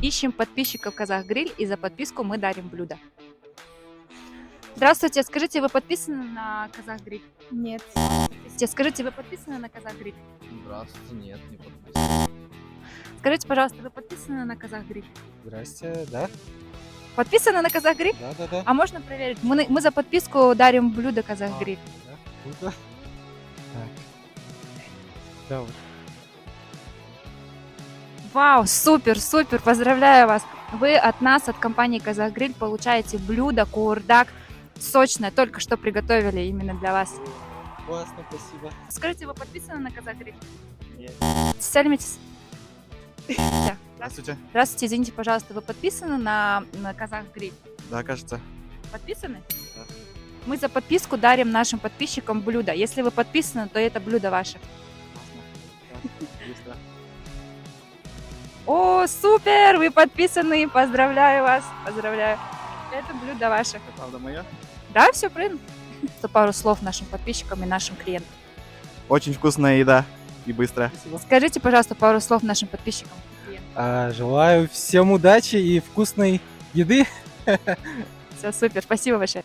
Ищем подписчиков Казах Гриль, и за подписку мы дарим блюдо. Здравствуйте, скажите, вы подписаны на Казах Гриль? Нет. Скажите, вы подписаны на Казах Гриль? Здравствуйте, нет, не подписан. Скажите, пожалуйста, вы подписаны на Казах Гриль? Здрасте, да? Подписаны на Казах Гриль? Да. А можно проверить? Мы за подписку дарим блюдо Казах Гриль. Да, круто. Так. Да, вот. Вау, супер, супер, поздравляю вас. Вы от нас, от компании Казах Гриль, получаете блюдо куурдак сочное, только что приготовили именно для вас. Классно, спасибо. Скажите, вы подписаны на Казах Гриль? Нет. Сальмитесь. Здравствуйте. Здравствуйте, извините, пожалуйста, вы подписаны на Казах Гриль? Да, кажется. Подписаны? Да. Мы за подписку дарим нашим подписчикам блюдо. Если вы подписаны, то это блюдо ваше. Быстро. О, супер! Вы подписаны! Поздравляю вас! Поздравляю! Это блюдо ваше. Это правда мое? Да, все правильно? Пару слов нашим подписчикам и нашим клиентам. Очень вкусная еда и быстро. Скажите, пожалуйста, пару слов нашим подписчикам и клиентам. Желаю всем удачи и вкусной еды. Все, супер, спасибо большое.